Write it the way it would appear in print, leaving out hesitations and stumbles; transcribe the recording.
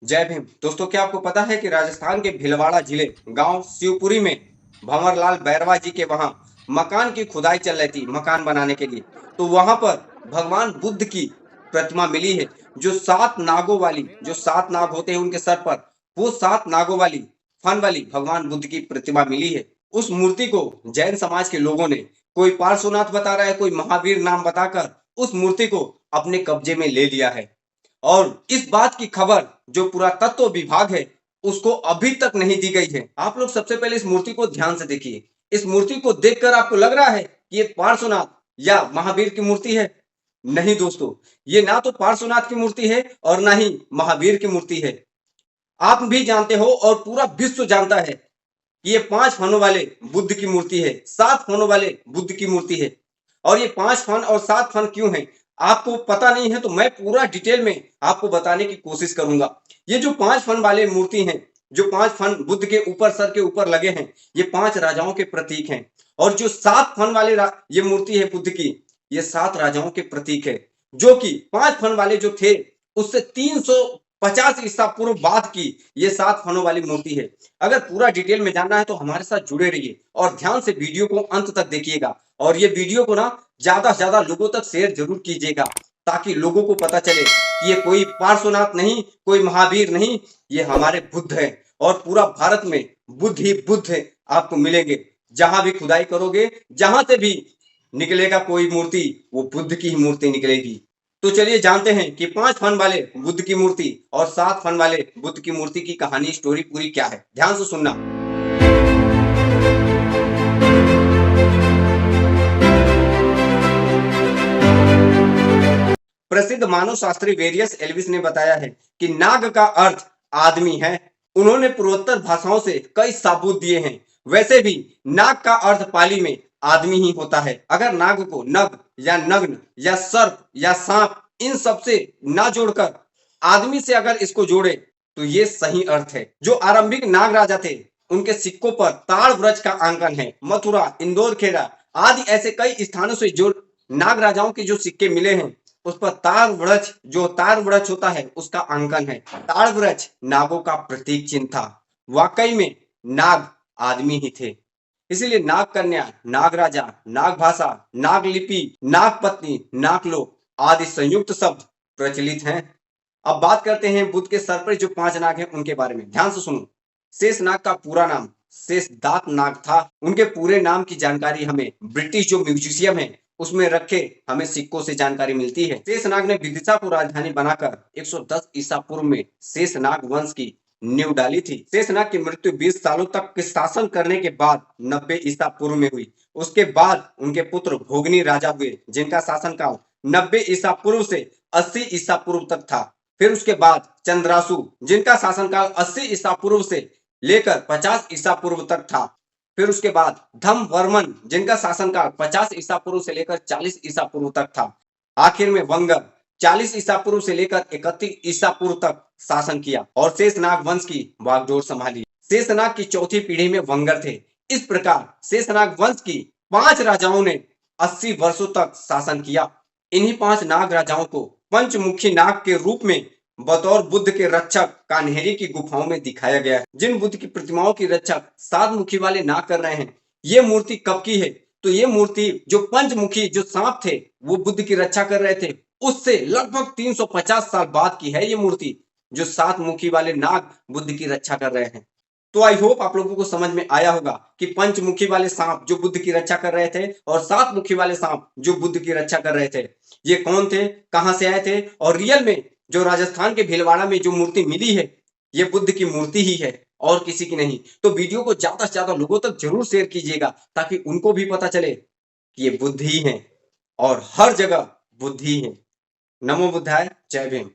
जय भीम। दोस्तों, क्या आपको पता है कि राजस्थान के भीलवाड़ा जिले गांव शिवपुरी में भंवरलाल बैरवा जी के वहां मकान की खुदाई चल रही थी मकान बनाने के लिए। तो वहां पर भगवान बुद्ध की प्रतिमा मिली है, जो सात नागों वाली, जो सात नाग होते हैं उनके सर पर, वो सात नागों वाली फन वाली भगवान बुद्ध की प्रतिमा मिली है। उस मूर्ति को जैन समाज के लोगों ने, कोई पार्श्वनाथ बता रहा है, कोई महावीर नाम बताकर उस मूर्ति को अपने कब्जे में ले लिया है। और इस बात की खबर जो पुरातत्व विभाग है उसको अभी तक नहीं दी गई है। आप लोग सबसे पहले इस मूर्ति को ध्यान से देखिए। इस मूर्ति को देखकर आपको लग रहा है कि ये पार्श्वनाथ या महावीर की मूर्ति है? नहीं दोस्तों, ये ना तो पार्श्वनाथ की मूर्ति है और ना ही महावीर की मूर्ति है। आप भी जानते हो और पूरा विश्व जानता है कि ये 5 फनों वाले बुद्ध की मूर्ति है, 7 फनों वाले बुद्ध की मूर्ति है। और ये 5 फन और 7 फन क्यों है आपको पता नहीं है, तो मैं पूरा डिटेल में आपको बताने की कोशिश करूंगा। ये जो 5 फन वाले मूर्ति हैं, जो 5 फन बुद्ध के ऊपर, सर के ऊपर लगे हैं, ये 5 राजाओं के प्रतीक हैं। और जो 7 फन वाले ये मूर्ति है बुद्ध की, ये 7 राजाओं के प्रतीक है। जो कि 5 फन वाले जो थे उससे 350 ईसा पूर्व बाद की ये 7 फनों वाली मूर्ति है। अगर पूरा डिटेल में जानना है तो हमारे साथ जुड़े रहिए और ध्यान से वीडियो को अंत तक देखिएगा। और ये वीडियो को ना ज्यादा से ज्यादा लोगों तक शेयर जरूर कीजिएगा, ताकि लोगों को पता चले कि ये कोई पार्श्वनाथ नहीं, कोई महावीर नहीं, ये हमारे बुद्ध है। और पूरा भारत में बुद्ध ही बुद्ध है आपको मिलेंगे। जहां भी खुदाई करोगे, जहां से भी निकलेगा कोई मूर्ति, वो बुद्ध की ही मूर्ति निकलेगी। तो चलिए जानते हैं कि 5 फन वाले बुद्ध की मूर्ति और 7 फन वाले बुद्ध की मूर्ति की कहानी, स्टोरी पूरी क्या है। ध्यान से सुनना। प्रसिद्ध मानव शास्त्री वेरियस एल्विस ने बताया है कि नाग का अर्थ आदमी है। उन्होंने पूर्वोत्तर भाषाओं से कई सबूत दिए हैं। वैसे भी नाग का अर्थ पाली में आदमी ही होता है। अगर नाग को नग या नग्न या सर्प या सांप, इन सब से ना जोड़कर आदमी से अगर इसको जोड़े तो ये सही अर्थ है। जो आरंभिक नाग राजा थे उनके सिक्कों पर ताड़ वृक्ष का अंकन है। मथुरा, इंदौर, खेड़ा आदि ऐसे कई स्थानों से जो नाग राजाओं के जो सिक्के मिले हैं उस पर ताड़ वृक्ष, जो ताड़ वृक्ष होता है उसका अंकन है। ताड़ वृक्ष नागों का प्रतीक चिन्ह था। वाकई में नाग आदमी ही थे। इसीलिए नाग कन्या, नाग राजा, नाग भाषा, नाग लिपि, नाग पत्नी, नागलोक आदि संयुक्त शब्द प्रचलित हैं। अब बात करते हैं बुद्ध के सर पर जो 5 नाग हैं उनके बारे में। ध्यान से सुनो। शेष नाग का पूरा नाम शेष दांत नाग था। उनके पूरे नाम की जानकारी हमें ब्रिटिश जो म्यूजियम है उसमें रखे हमें सिक्कों से जानकारी मिलती है। शेषनाग ने विदिशा को राजधानी बनाकर 110 ईसा पूर्व में शेषनाग वंश की नींव डाली थी। शेषनाग की मृत्यु 20 सालों तक के शासन करने के बाद 90 ईसा पूर्व में हुई। उसके बाद उनके पुत्र भोगनी राजा हुए, जिनका शासनकाल 90 ईसा पूर्व से 80 ईसा पूर्व तक था। फिर उसके बाद चंद्रासु, जिनका शासनकाल 80 ईसा पूर्व से लेकर 50 ईसा पूर्व तक था। फिर उसके बाद धम्मवर्मन, जिनका शासनकाल 50 ईसा पूर्व से लेकर 40 ईसा पूर्व तक था। आखिर में वंगर 40 ईसा पूर्व से लेकर 31 ईसा पूर्व तक शासन किया और शेषनाग वंश की बागडोर संभाली। शेषनाग की चौथी पीढ़ी में वंगर थे। इस प्रकार शेषनाग वंश की 5 राजाओं ने 80 वर्षों तक शासन किया। इन्हीं 5 नाग राजाओं को पंचमुखी नाग के रूप में बतौर बुद्ध के रक्षक कान्हेरी की गुफाओं में दिखाया गया है। जिन बुद्ध की प्रतिमाओं की रक्षक 7 मुखी वाले नाग कर रहे हैं, ये मूर्ति कब की है? तो ये मूर्ति जो पंचमुखी जो सांप थे वो बुद्ध की रक्षा कर रहे थे, उससे लगभग 350 साल बाद की है ये मूर्ति, जो 7 मुखी वाले नाग बुद्ध की रक्षा कर रहे हैं। तो आई होप आप लोगों को समझ में आया होगा कि पंचमुखी वाले सांप जो बुद्ध की रक्षा कर रहे थे और 7 मुखी वाले सांप जो बुद्ध की रक्षा कर रहे थे, ये कौन थे, कहां से आए थे, और रियल में जो राजस्थान के भीलवाड़ा में जो मूर्ति मिली है ये बुद्ध की मूर्ति ही है और किसी की नहीं। तो वीडियो को ज्यादा से ज्यादा लोगों तक जरूर शेयर कीजिएगा, ताकि उनको भी पता चले कि ये बुद्ध ही है और हर जगह बुद्ध ही है। नमो बुद्धाय। जय भीम।